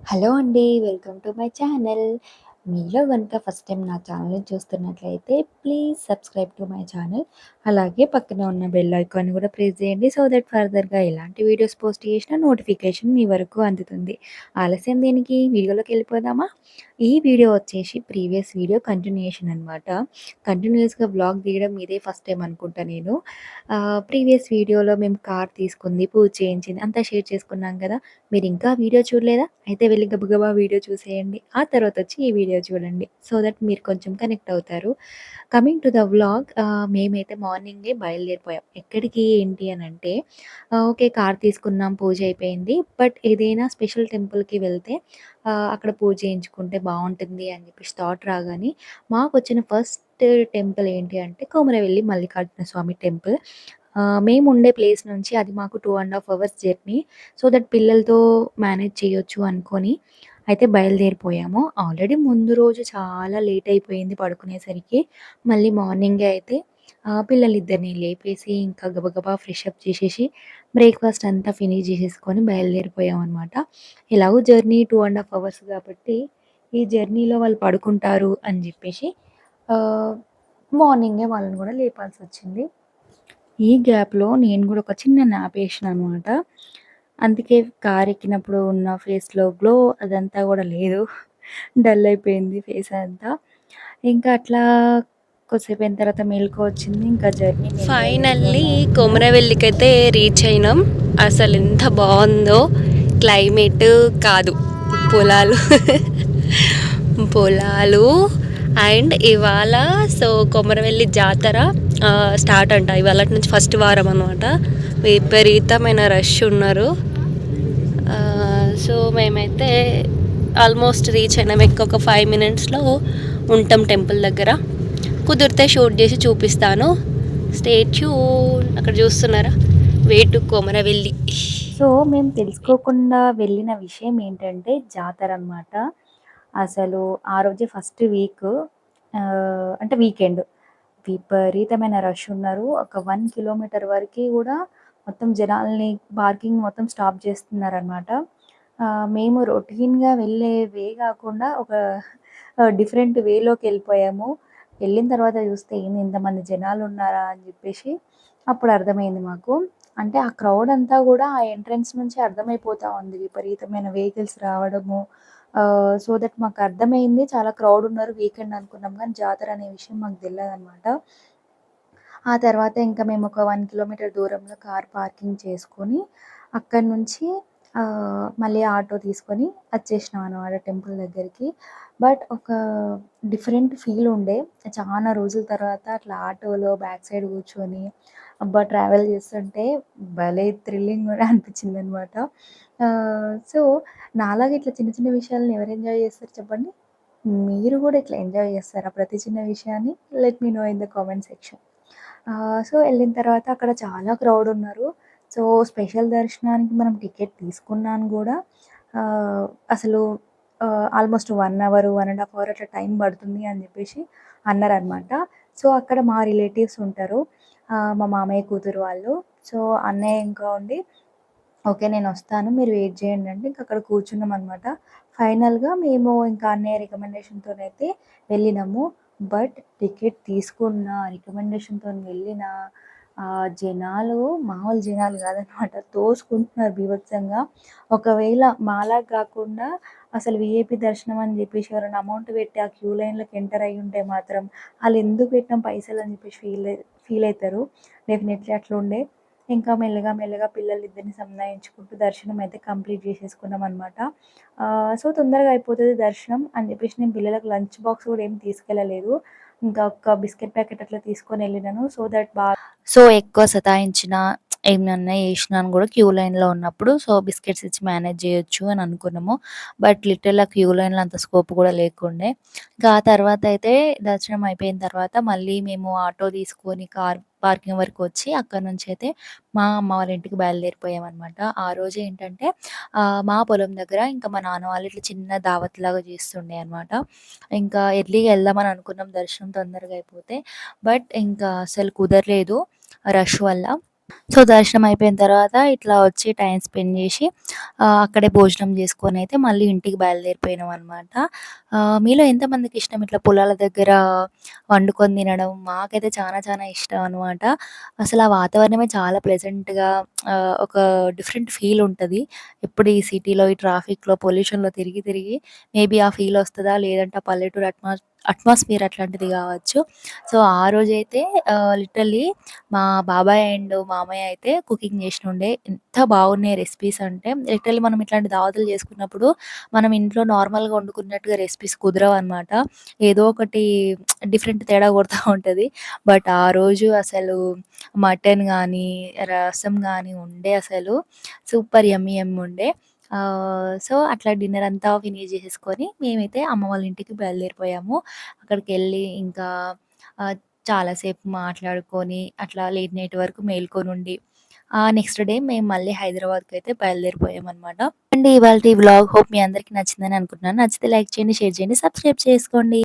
Hello అండి. Welcome to my channel. మీలో గనుక ఫస్ట్ టైమ్ నా ఛానల్‌ని చూస్తున్నట్లయితే please subscribe to my channel. అలాగే పక్కన ఉన్న బెల్ ఐకాన్‌ని కూడా ప్రెస్ చేయండి. సో దట్ ఫర్దర్‌గా ఎలాంటి వీడియోస్ పోస్ట్ చేసినా నోటిఫికేషన్ మీ వరకు అందుతుంది. ఆలస్యం దేనికి వీడియోలోకెళ్ళిపోదామా? ఈ వీడియో వచ్చేసి ప్రీవియస్ వీడియో కంటిన్యూయేషన్ అనమాట. కంటిన్యూయస్‌గా వ్లాగ్ తీయడం ఇదే ఫస్ట్ టైమ్ అనుకుంటా నేను. ప్రీవియస్ వీడియోలో మేము కార్ తీసుకుంది, పూజ చేయించింది అంతా షేర్ చేసుకున్నాం కదా! మీరింకా వీడియో చూడలేదా? అయితే వెళ్లి గబగబా వీడియో చూసేయండి. ఆ తర్వాతొచ్చి ఈ వీడియో చూడండి. సో దట్ మీరు కొంచెం కనెక్ట్ అవుతారు. కమింగ్ టు ద వ్లాగ్ మేమైతే మార్నింగే బయలుదేరిపోయాం. ఎక్కడికి ఏంటి అనంటే ఓకే. కార్ తీసుకున్నాం, పూజ అయిపోయింది. బట్ ఏదైనా స్పెషల్ టెంపుల్‌కి వెళ్తే అక్కడ పూజ చేయించుకుంటే బావుంటుంది అని చెప్పేసి థాట్ రాగానే మాకొచ్చిన ఫస్ట్ టెంపుల్ ఏంటి అంటే కొమరవెల్లి మల్లికార్జున స్వామి టెంపుల్. మేముండే ప్లేస్ నుంచి అది మాకు 2½ అవర్స్ జర్నీ. సో దట్ పిల్లలతో మేనేజ్ చేయొచ్చు అనుకోని అయితే బయలుదేరిపోయాము. ఆల్రెడీ ముందు రోజు చాలా లేట్ అయిపోయింది పడుకునేసరికి. మళ్ళీ మార్నింగే అయితే పిల్లలిద్దరిని లేపేసి ఇంకా గబగబా ఫ్రెష్ అప్ చేసేసి బ్రేక్‌ఫాస్ట్ అంతా ఫినిష్ చేసేసుకొని బయలుదేరిపోయామనమాట. ఎలాగో జర్నీ 2½ అవర్స్ కాబట్టి ఈ జర్నీలో వాళ్ళు పడుకుంటారు అని జెప్పేసి ఆహ్, మార్నింగే వాళ్ళని గూడా లేపాల్సొచ్చింది. ఈ గ్యాప్‌లో నేను గూడా ఒక చిన్న న్యాప్ ఏసినాననమాట. అందుకే కారెక్కినప్పుడు ఉన్న ఫేస్‌లో గ్లో అదంతా గూడా లేదు. డల్ అయిపోయింది ఫేస్ అంతా. ఇంకా అట్లా కొద్దిసేపయిన తర్వాత మెలుకువ వచ్చింది. ఇంకా జర్నీ మెల్లిగా ఫైనల్లీ వెళ్ళిపోవాలనమాట. కొమరవెల్లికైతే రీచ్ అయినాం. అసలు ఎంత బాగుందో క్లైమేట్ కాదు, పొలాలు పొలాలు. అండ్ ఇవాళ సో కొమరవెల్లి జాతర స్టార్ట్ అంట. ఇవాళ నుంచి ఫస్ట్ వారం అనమాట. విపరీతమైన రష్ ఉన్నారు. సో మేమైతే ఆల్మోస్ట్ రీచ్ అయినాం. ఇంకొక 5 మినిట్స్లో ఉంటాం టెంపుల్ దగ్గర. కుదిరితే షూట్ చేసి చూపిస్తాను. Stay tune. అక్కడ చూస్తున్నారా, వే టు కొమరవెల్లి. సో, మేము తెలుసుకోకుండా వెళ్ళిన విషయం ఏంటంటే జాతరనమాట. అసలు ఆ రోజే ఫస్ట్ వీకు అంటే వీకెండ్. విపరీతమైన రష్ ఉన్నారు. ఒక 1 కిలోమీటర్ వరకి గూడా మొత్తం జనాల్ని పార్కింగ్ మొత్తం స్టాప్ చేస్తున్నారనమాట. మేము రొటీన్‌గా వెళ్ళే వే గాకుండా ఒక డిఫరెంట్ వేలోకెళ్ళిపోయాము. వెళ్ళిన తర్వాత చూస్తే ఏంది ఇంతమంది జనాలున్నారా అని జెప్పేసి అప్పుడు అర్థమైంది మాకు. అంటే ఆ క్రౌడ్ అంతా గూడా ఆ ఎంట్రన్స్ నుంచి అర్థమైపోతా ఉంది. విపరీతమైన వెహికల్స్ రావడము. సో దట్ మాకర్థమైంది చాలా క్రౌడ్ ఉన్నారు. వీకెండ్ అనుకున్నాం గానీ జాతర అనే విషయం మాకు తెలవదనమాట. ఆ తర్వాత ఇంకా మేము ఒక 1 కిలోమీటర్ దూరంలో కార్ పార్కింగ్ చేసుకొని, అక్కడి నుంచి మళ్ళీ ఆటో తీసుకొని వచ్చేసినాం అనమాట టెంపుల్ దగ్గరికి. బట్ ఒక డిఫరెంట్ ఫీల్ ఉండే. చానా రోజుల తర్వాత అట్లా ఆటోలో బ్యాక్ సైడ్ కూర్చొని, అబ్బా! ట్రావెల్ చేస్తుంటే భలే థ్రిల్లింగ్ గూడా అనిపించిందనమాట. సో, నాలాగా ఇట్లా చిన్న చిన్న విషయాలను ఎవరు ఎంజాయ్ చేస్తారు చెప్పండి? మీరు గూడా ఇట్లా ఎంజాయ్ చేస్తారా ప్రతి చిన్న విషయాన్ని? Let me know in the comment section. So, ఎళ్ళిన తర్వాత అక్కడ చాలా క్రౌడున్నారు. సో, స్పెషల్ దర్శనానికి మనం టికెట్ తీసుకున్నాను గూడా ఆహ్, అసలు ఆల్మోస్ట్ 1 అవర్, 1 ½ అవర్ అట్లా టైం పడుతుంది అని జెప్పేసి అన్నారనమాట. సో, అక్కడ మా రిలేటివ్స్ ఉంటారు. మా మామయ్య కూతురు వాళ్ళు. సో, అన్నయ్య ఇంకా ఉండి ఓకే. నేనొస్తాను. మీరు వెయిట్ జేయండి అంటే ఇంక అక్కడ కూర్చున్నామనమాట. ఫైనల్‌గా మేము ఇంకా అన్నయ్య రికమెండేషన్‌తోనైతే వెళ్ళినాము. బట్ టికెట్ తీసుకున్న, రికమెండేషన్‌తోని వెళ్ళిన జనాలు మామూలు జనాలు గాదనమాట. తోసుకుంటున్నారు బీభత్సంగా. ఒకవేళ మాలాగా గాకుండా అసలు వీఐపీ దర్శనం అని జెప్పేసి ఎవరైనా అమౌంట్ పెట్టి ఆ క్యూ లైన్‌లోకి ఎంటర్ అయ్యుంటే మాత్రం ఆళ్ళెందుకు పెట్టినాం పైసలని జెప్పేసి ఫీల్ అయితారు. డెఫినెట్‌లీ అట్లుండే. ఇంకా మెల్లగా, మెల్లగా పిల్లలిద్దరిని సంధాయించుకుంటూ దర్శనం అయితే కంప్లీట్ జేసేసుకున్నామనమాట. సో, తొందరగా అయిపోతది దర్శనం అని జెప్పేసి నేను పిల్లలకి లంచ్ బాక్స్ గూడా ఏమి తీసుకెళ్ళలేదు. ఇంకా ఒక బిస్కెట్ ప్యాకెట్ అట్లా తీసుకొనెళ్ళినాను. సో, ఎక్కువ సతాయించినా, ఏమన్నా చేసినా అని గూడా క్యూ లైన్‌లో ఉన్నప్పుడు సో, బిస్కెట్స్ ఇచ్చి మేనేజ్ జేయొచ్చు అని అనుకున్నాము. బట్ లిటరల్లీ ఆ క్యూ లైన్‌లో అంత స్కోప్ గూడా లేకుండే. ఇంకా ఆ తర్వాతయితే దర్శనం అయిపోయిన తర్వాత మళ్ళీ మేము ఆటో తీసుకొని కార్ పార్కింగ్ వరకొచ్చి అక్కడి నుంచయితే మా అమ్మ వాళ్ళ ఇంటికి బయలుదేరిపోయామనమాట. ఆ రోజేంటంటే మా పొలం దగ్గర ఇంకా మా నాన్న వాళ్ళు ఇట్లా చిన్న దావత్‌లాగా చేస్తుండే అనమాట. ఇంకా ఎర్లీగా ఎళ్దామని అనుకున్నాం దర్శనం తొందరగా అయిపోతే. బట్ ఇంకా అసలు కుదరలేదు రష్ వల్ల. సో, దర్శనం అయిపోయిన తర్వాత ఇట్లా వచ్చి టైమ్ స్పెండ్ జేసి అక్కడే భోజనం జేసుకొనైతే మళ్ళీ ఇంటికి బయలుదేరిపోయినామనమాట. మీలో ఎంతమందికి ఇష్టం ఇట్లా పొలాల దగ్గర వండుకొని తినడం? మాకైతే చానా చానా ఇష్టం అనమాట. అసలు ఆ వాతావరణమే చాలా ప్లెజెంట్‌గా ఒక డిఫరెంట్ ఫీల్ ఉంటది. ఎప్పుడు ఈ సిటీలో, ఈ ట్రాఫిక్‌లో, పొల్యూషన్‌లో తిరిగి తిరిగి మేబీ ఆ ఫీల్ వస్తదా? లేదంటే ఆ పల్లెటూరు అట్మాస్ఫియర్ అట్లాంటిది గావచ్చు. సో, ఆ రోజైతే లిటరల్లీ మా బాబాయ్ అండ్ మామయ్య అయితే కుకింగ్ జేసినుండే. ఎంత బాగున్నాయి రెసిపీస్ అంటే లిటరల్లీ మనం ఇట్లాంటి దావతులు చేసుకున్నప్పుడు మనం ఇంట్లో నార్మల్‌గా వండుకున్నట్టుగా రెసిపీస్ కుదరవనమాట. ఏదో ఒకటి డిఫరెంట్ తేడా కొడతా ఉంటది. బట్ ఆ రోజు అసలు మటన్ గానీ, రసం గానీ ఉండే అసలు సూపర్ యమ్మీ యమ్మీ ఉండే. సో, అట్లా డిన్నర్ అంతా ఫినిష్ చేసేసుకొని మేమైతే అమ్మ వాళ్ళ ఇంటికి బయలుదేరిపోయాము. అక్కడికెళ్ళి ఇంకా ఆహ్, చాలా సేపు మాట్లాడుకొని అట్లా లేట్ నైట్ వరకు మేల్కొనుండి నెక్స్ట్ డే మేము మళ్ళీ హైదరాబాద్‌కైతే బయలుదేరిపోయామనమాట. అండి ఇవాల్టి వ్లాగ్ హోప్ మీ అందరికి నచ్చిందని అనుకుంటున్నాను. నచ్చితే లైక్ చేయండి, షేర్ చేయండి, సబ్స్క్రైబ్ చేసుకోండి.